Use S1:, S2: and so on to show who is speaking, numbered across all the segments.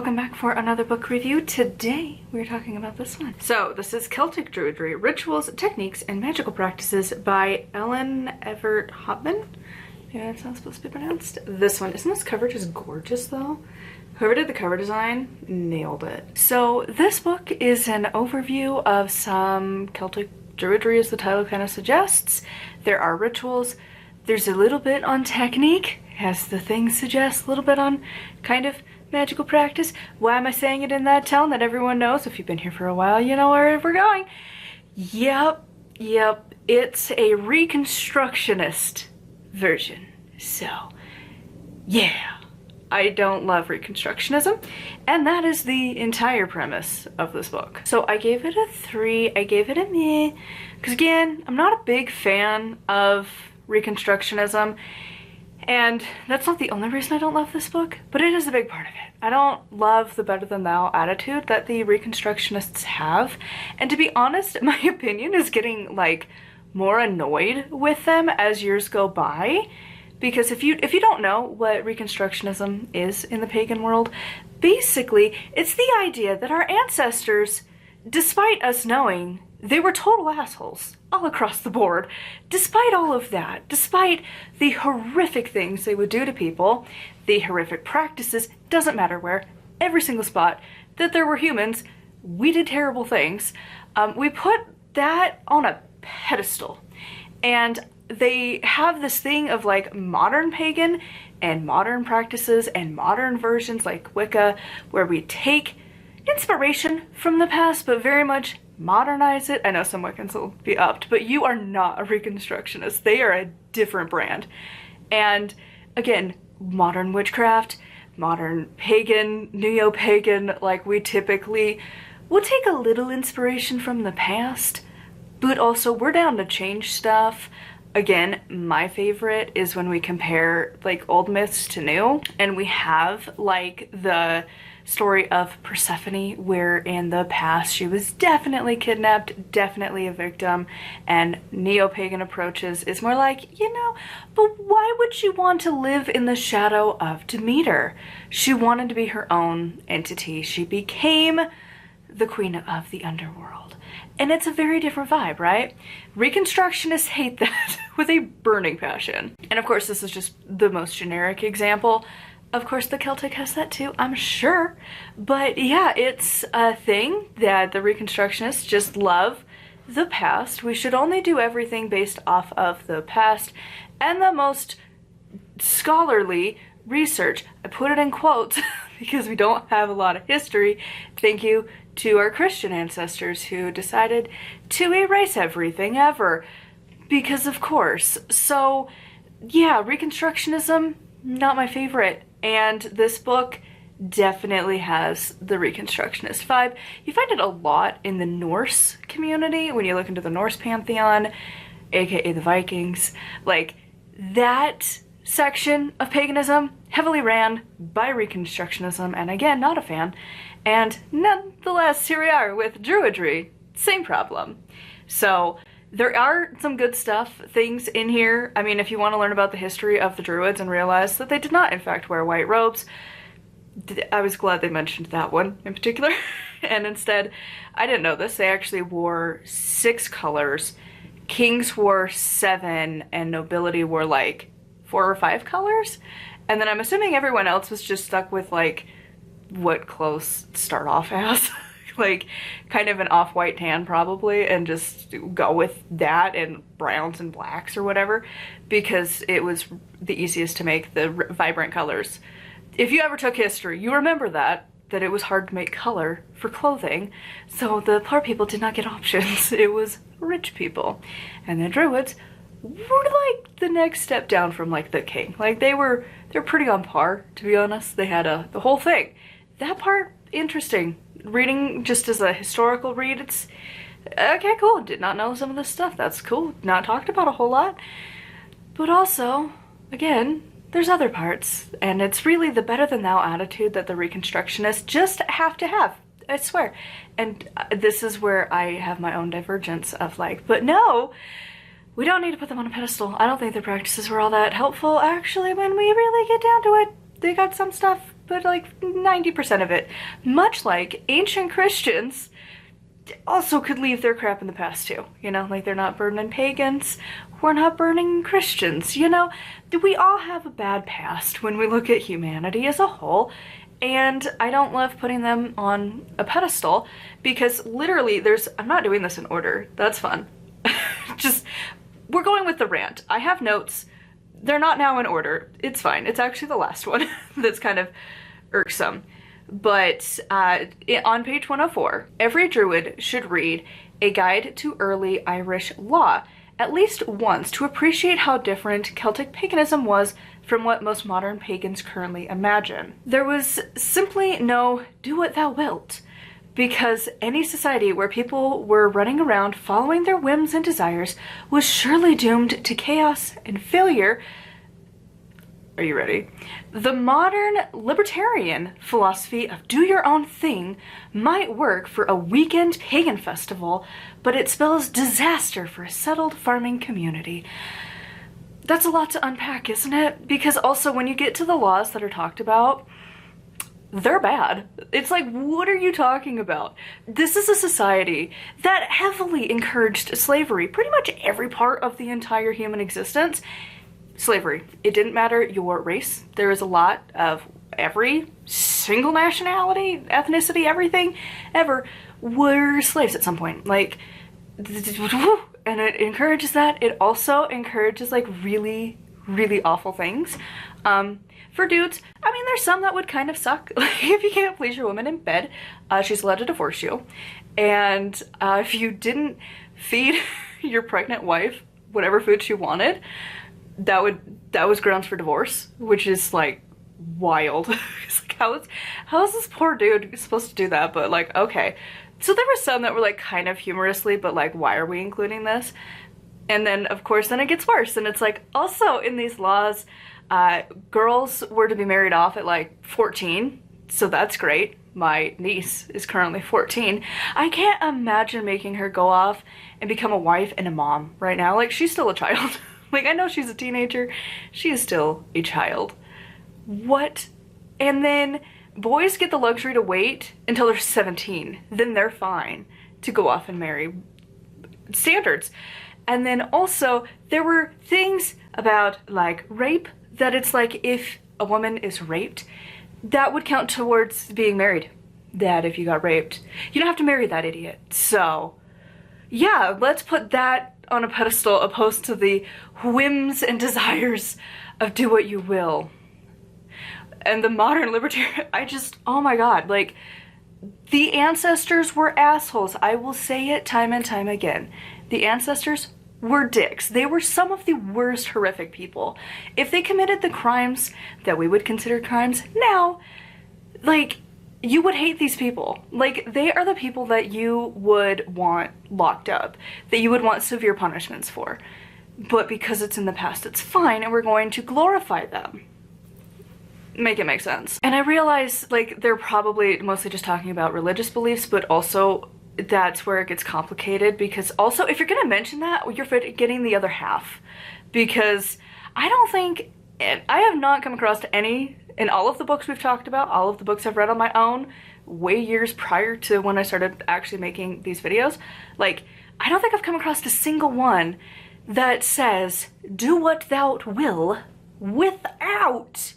S1: welcome back for another book review. Today we're talking about this one. So this is Celtic Druidry, Rituals, Techniques, and Magical Practices by Evert Hopman. Yeah, that's not supposed to be pronounced. This one, isn't this cover just gorgeous though? Whoever did the cover design nailed it. So this book is an overview of some Celtic Druidry, as the title kind of suggests. There are rituals. There's a little bit on technique, as the thing suggests, a little bit on kind of magical practice. Why am I saying it in that tone that everyone knows? If you've been here for a while, you know where we're going. Yep, it's a Reconstructionist version. So, yeah, I don't love Reconstructionism, and that is the entire premise of this book. So I gave it a 3, I gave it a meh, because again, I'm not a big fan of Reconstructionism, and that's not the only reason I don't love this book, but it is a big part of it. I don't love the better than thou attitude that the Reconstructionists have, and to be honest, my opinion is getting like more annoyed with them as years go by, because if you don't know what Reconstructionism is in the pagan world, basically it's the idea that our ancestors, despite us knowing they were total assholes all across the board, despite all of that, despite the horrific things they would do to people, the horrific practices, doesn't matter where, every single spot, that there were humans, we did terrible things, we put that on a pedestal. And they have this thing of like modern pagan and modern practices and modern versions like Wicca, where we take inspiration from the past but very much modernize it. I know some Wiccans will be upped, but you are not a Reconstructionist. They are a different brand. And again, modern witchcraft, modern pagan, neo-pagan, like we typically will take a little inspiration from the past, but also we're down to change stuff. Again, my favorite is when we compare like old myths to new, and we have like the story of Persephone, where in the past she was definitely kidnapped, definitely a victim, and neo-pagan approaches is more like, you know, but why would she want to live in the shadow of Demeter? She wanted to be her own entity. She became the queen of the underworld. And it's a very different vibe, right? Reconstructionists hate that with a burning passion. And of course, this is just the most generic example. Of course, the Celtic has that too, I'm sure. But yeah, it's a thing that the Reconstructionists just love the past. We should only do everything based off of the past. And the most scholarly research, I put it in quotes because we don't have a lot of history. Thank you to our Christian ancestors who decided to erase everything ever. Because of course. So yeah, Reconstructionism, not my favorite. And this book definitely has the Reconstructionist vibe. You find it a lot in the Norse community when you look into the Norse pantheon, aka the Vikings. Like, that section of paganism heavily ran by Reconstructionism, and again, not a fan. And nonetheless, here we are with Druidry, same problem. So there are some good things in here. I mean, if you want to learn about the history of the Druids and realize that they did not, in fact, wear white robes, I was glad they mentioned that one in particular. And instead, I didn't know this, they actually wore 6 colors. Kings wore 7, and nobility wore like 4 or 5 colors. And then I'm assuming everyone else was just stuck with like what clothes start off as. Like kind of an off-white tan probably, and just go with that and browns and blacks or whatever, because it was the easiest to make the vibrant colors. If you ever took history, you remember that it was hard to make color for clothing, so the poor people did not get options. It was rich people, and the Druids were like the next step down from like the king. Like they're pretty on par, to be honest. They had the whole thing. That part, interesting. Reading just as a historical read, it's okay, cool. Did not know some of this stuff. That's cool. Not talked about a whole lot. But also, again, there's other parts, and it's really the better than thou attitude that the Reconstructionists just have to have. I swear. And this is where I have my own divergence of like, but no, we don't need to put them on a pedestal. I don't think their practices were all that helpful, actually, when we really get down to it. They got some stuff, but like 90% of it. Much like ancient Christians also could leave their crap in the past too, you know, like they're not burning pagans, we're not burning Christians, you know? We all have a bad past when we look at humanity as a whole, and I don't love putting them on a pedestal because literally I'm not doing this in order, that's fun. Just, we're going with the rant. I have notes, they're not now in order, it's fine, it's actually the last one that's kind of irksome. But on page 104, every druid should read A Guide to Early Irish Law at least once to appreciate how different Celtic paganism was from what most modern pagans currently imagine. There was simply no do what thou wilt, because any society where people were running around following their whims and desires was surely doomed to chaos and failure. Are you ready? The modern libertarian philosophy of do your own thing might work for a weekend pagan festival, but it spells disaster for a settled farming community. That's a lot to unpack, isn't it? Because also when you get to the laws that are talked about, they're bad. It's like, what are you talking about? This is a society that heavily encouraged slavery, pretty much every part of the entire human existence. Slavery. It didn't matter your race. There is a lot of every single nationality, ethnicity, everything ever were slaves at some point. Like, and it encourages that. It also encourages like really, really awful things. For dudes, I mean, there's some that would kind of suck. Like, if you can't please your woman in bed, she's allowed to divorce you. And if you didn't feed your pregnant wife whatever food she wanted, that was grounds for divorce, which is like wild. It's like, how is this poor dude supposed to do that? But like, okay. So there were some that were like kind of humorously, but like, why are we including this? And then of course, then it gets worse. And it's like, also in these laws, girls were to be married off at like 14. So that's great. My niece is currently 14. I can't imagine making her go off and become a wife and a mom right now. Like, she's still a child. Like, I know she's a teenager, she is still a child. What? And then boys get the luxury to wait until they're 17. Then they're fine to go off and marry. Standards. And then also, there were things about, like, rape, that it's like, if a woman is raped, that would count towards being married. That if you got raped, you don't have to marry that idiot. So, yeah, let's put that on a pedestal opposed to the whims and desires of do what you will. And the modern libertarian, oh my god, like, the ancestors were assholes. I will say it time and time again. The ancestors were dicks. They were some of the worst horrific people. If they committed the crimes that we would consider crimes now, like, you would hate these people. Like, they are the people that you would want locked up, that you would want severe punishments for. But because it's in the past, it's fine, and we're going to glorify them. Make it make sense. And I realize, like, they're probably mostly just talking about religious beliefs, but also that's where it gets complicated, because also, if you're gonna mention that, you're forgetting the other half. Because I don't think, I have not come across any, in all of the books we've talked about, all of the books I've read on my own, way years prior to when I started actually making these videos, like, I don't think I've come across a single one that says, do what thou will, without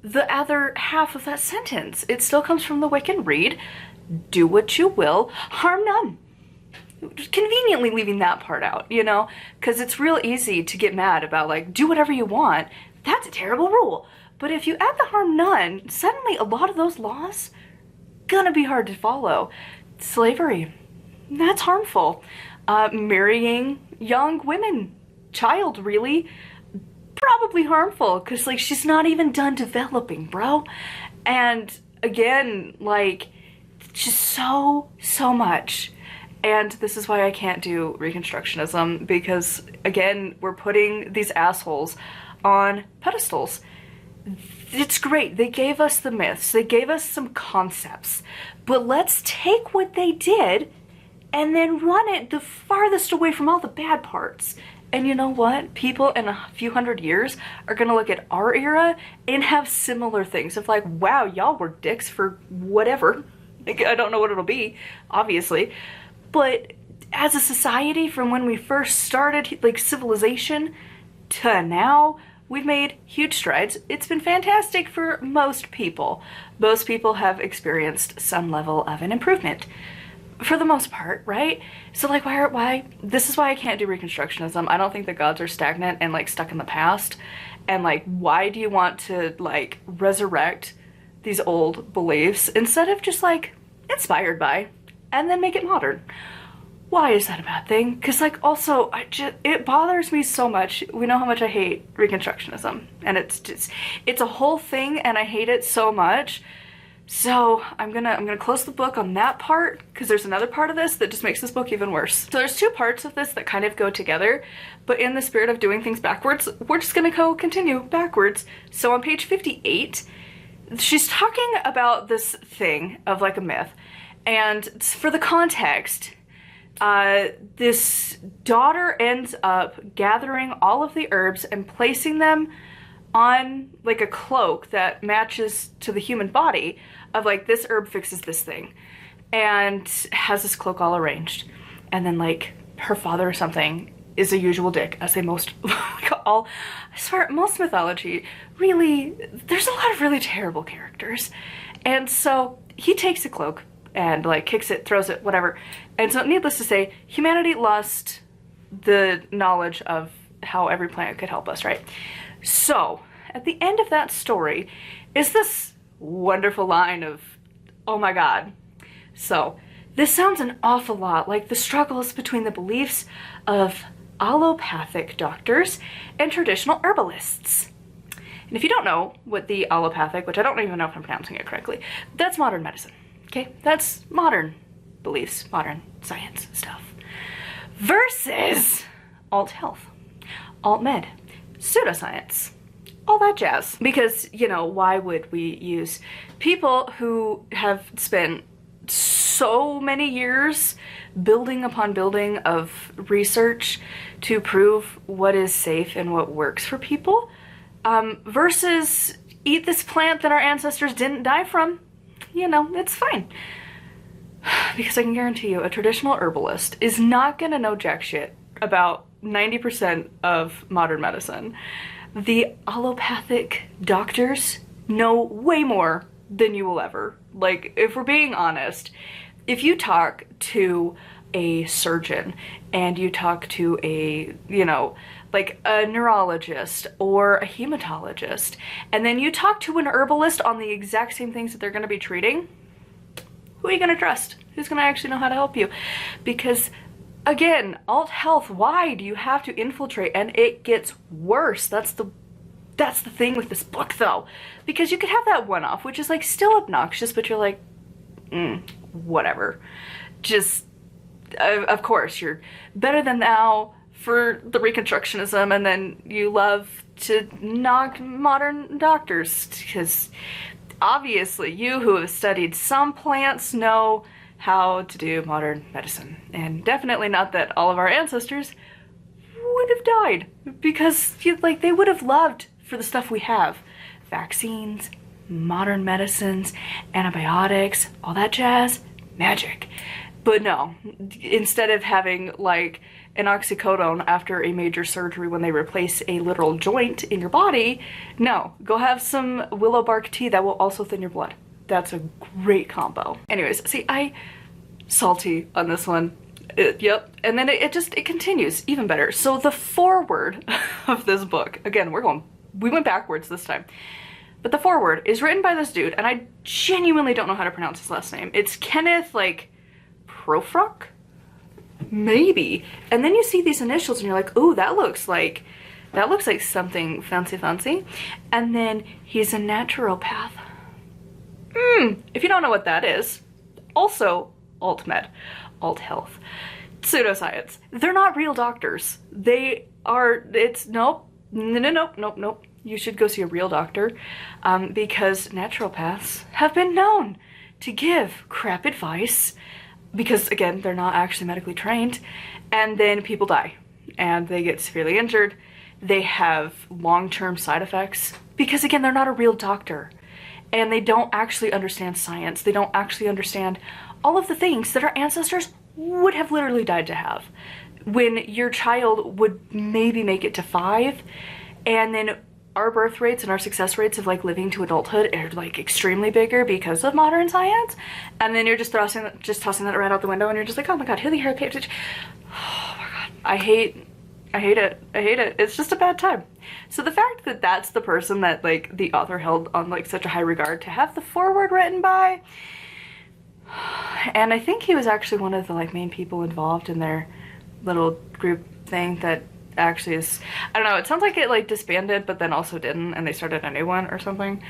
S1: the other half of that sentence. It still comes from the Wiccan read, do what you will, harm none. Conveniently leaving that part out, you know, because it's real easy to get mad about, like, do whatever you want. That's a terrible rule. But if you add the harm none, suddenly a lot of those laws gonna be hard to follow. Slavery, that's harmful. Marrying young women, child, really, probably harmful, because, like, she's not even done developing, bro. And again, like, just so much. And this is why I can't do Reconstructionism, because again, we're putting these assholes on pedestals. It's great, they gave us the myths, they gave us some concepts, but let's take what they did and then run it the farthest away from all the bad parts And you know what? People in a few hundred years are gonna look at our era and have similar things of like, wow, y'all were dicks for whatever. Like, I don't know what it'll be, obviously. But as a society, from when we first started, like civilization, to now, we've made huge strides. It's been fantastic for most people. Most people have experienced some level of an improvement. For the most part, right? So like why this is why I can't do Reconstructionism. I don't think that gods are stagnant and like stuck in the past. And like, why do you want to like resurrect these old beliefs instead of just like inspired by and then make it modern? Why is that a bad thing? Because like also it bothers me so much. We know how much I hate Reconstructionism, and it's a whole thing, and I hate it so much. So I'm gonna close the book on that part, because there's another part of this that just makes this book even worse. So there's two parts of this that kind of go together, but in the spirit of doing things backwards, we're just gonna continue backwards. So on page 58, she's talking about this thing of like a myth, and for the context, this daughter ends up gathering all of the herbs and placing them on like a cloak that matches to the human body, of like, this herb fixes this thing, and has this cloak all arranged. And then like her father or something is a usual dick, as they most like all, I swear, most mythology really, there's a lot of really terrible characters. And so he takes the cloak and like kicks it, throws it, whatever. And so needless to say, humanity lost the knowledge of how every plant could help us, right? So at the end of that story is this wonderful line of, oh my God. So this sounds an awful lot like the struggles between the beliefs of allopathic doctors and traditional herbalists. And if you don't know what the allopathic, which I don't even know if I'm pronouncing it correctly, that's modern medicine, okay? That's modern beliefs, modern science stuff. Versus alt health, alt med, pseudoscience, all that jazz. Because, you know, why would we use people who have spent so many years building upon building of research to prove what is safe and what works for people, versus eat this plant that our ancestors didn't die from? You know, it's fine. Because I can guarantee you, a traditional herbalist is not gonna know jack shit about 90% of modern medicine. The allopathic doctors know way more than you will ever. Like, if we're being honest, if you talk to a surgeon and you talk to a, you know, like a neurologist or a hematologist, and then you talk to an herbalist on the exact same things that they're gonna be treating, who are you gonna trust? Who's gonna actually know how to help you? Because again, alt health, why do you have to infiltrate? And it gets worse. That's the thing with this book though. Because you could have that one-off, which is like still obnoxious, but you're like, whatever. Just, of course, you're better than thou for the Reconstructionism, and then you love to knock modern doctors, because obviously you who have studied some plants know how to do modern medicine. And definitely not that all of our ancestors would have died, because like they would have loved for the stuff we have. Vaccines, modern medicines, antibiotics, all that jazz, magic. But no, instead of having like an oxycodone after a major surgery when they replace a literal joint in your body, no, go have some willow bark tea that will also thin your blood. That's a great combo. Anyways, see, salty on this one. Yep. And then it continues even better. So the foreword of this book, again, we went backwards this time. But the foreword is written by this dude, and I genuinely don't know how to pronounce his last name. It's Kenneth, like, Profrock? Maybe. And then you see these initials and you're like, ooh, that looks like something fancy. And then he's a naturopath. If you don't know what that is, also alt med, alt health, pseudoscience. They're not real doctors. They are, nope. You should go see a real doctor, because naturopaths have been known to give crap advice, because again, they're not actually medically trained, and then people die. and they get severely injured. They have long-term side effects because, again, they're not a real doctor and they don't actually understand science. They don't actually understand all of the things that our ancestors would have literally died to have. When your child would maybe make it to 5, and then our birth rates and our success rates of like living to adulthood are like extremely bigger because of modern science, and then you're just tossing that right out the window, and you're just like, oh my god, who the hell paid attention? Oh my god, I hate it. It's just a bad time. So the fact that that's the person that like the author held on like such a high regard to have the foreword written by, and I think he was actually one of the like main people involved in their little group thing that actually is, I don't know, it sounds like it like disbanded but then also didn't, and they started a new one or something.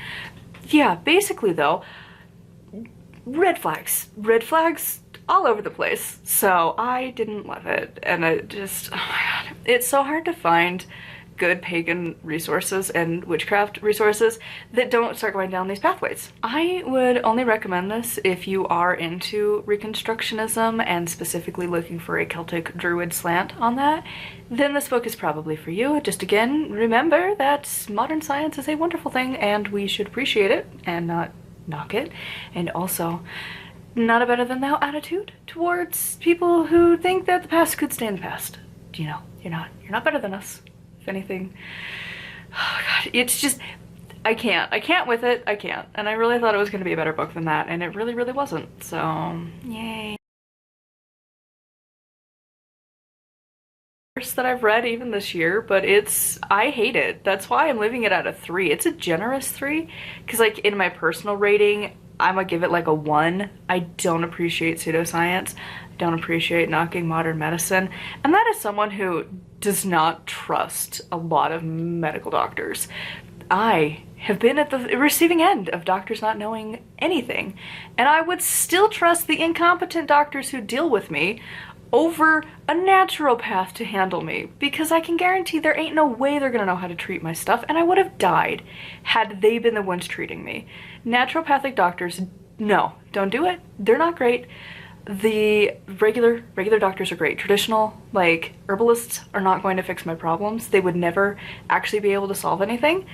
S1: Yeah, basically though, red flags all over the place. So I didn't love it, and I just, oh my god, it's so hard to find good pagan resources and witchcraft resources that don't start going down these pathways. I would only recommend this if you are into Reconstructionism and specifically looking for a Celtic Druid slant on that. Then this book is probably for you. Just again, remember that modern science is a wonderful thing and we should appreciate it and not knock it. And also, not a better than thou attitude towards people who think that the past could stay in the past. You know, you're not better than us. If anything, oh god, it's just, I can't with it, I can't. And I really thought it was going to be a better book than that, and it really wasn't, so yay. That I've read even this year, but I hate it. That's why I'm leaving it at a 3. It's a generous 3, because like in my personal rating, I'm gonna give it like a 1. I don't appreciate pseudoscience, don't appreciate knocking modern medicine, and that is someone who does not trust a lot of medical doctors. I have been at the receiving end of doctors not knowing anything, and I would still trust the incompetent doctors who deal with me over a naturopath to handle me, because I can guarantee there ain't no way they're gonna know how to treat my stuff, and I would have died had they been the ones treating me. Naturopathic doctors, no, don't do it. They're not great. The regular doctors are great. Traditional, like, herbalists are not going to fix my problems. They would never actually be able to solve anything.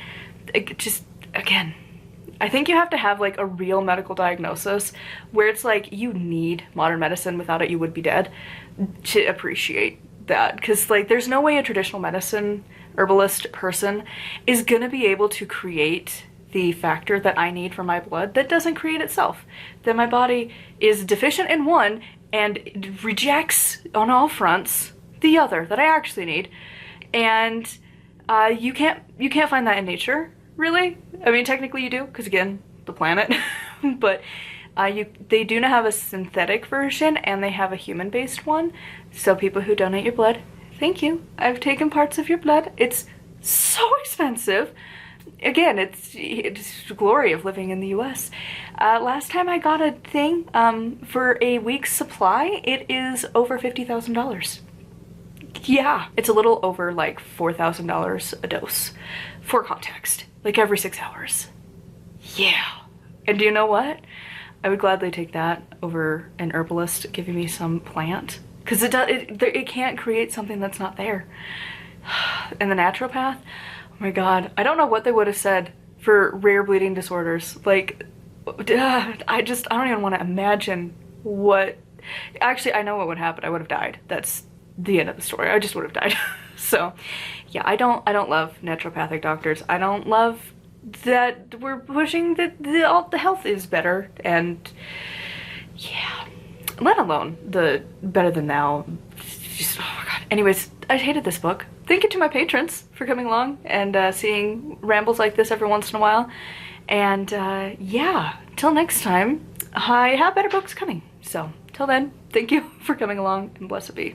S1: Just, again, I think you have to have like a real medical diagnosis where it's like you need modern medicine, without it you would be dead, to appreciate that. Because like there's no way a traditional medicine herbalist person is gonna be able to create the factor that I need for my blood that doesn't create itself. That my body is deficient in one and rejects on all fronts the other that I actually need. And you can't find that in nature, really. I mean, technically you do, because again, the planet. But they do not have a synthetic version, and they have a human-based one. So people who donate your blood, thank you. I've taken parts of your blood. It's so expensive. Again, it's the glory of living in the US. Last time I got a thing for a week's supply, it is over $50,000. Yeah, it's a little over like $4,000 a dose. For context, like every 6 hours. Yeah. And do you know what? I would gladly take that over an herbalist giving me some plant, because it can't create something that's not there. And the naturopath, oh my god, I don't know what they would have said for rare bleeding disorders. Like, I don't even want to imagine what. Actually, I know what would happen. I would have died. That's the end of the story. I just would have died. So yeah, I don't love naturopathic doctors. I don't love that we're pushing that the health is better, and yeah, let alone the better than thou. Just, oh my god. Anyways, I hated this book. Thank you to my patrons for coming along and seeing rambles like this every once in a while. And yeah, till next time, I have better books coming. So till then, thank you for coming along, and blessed be.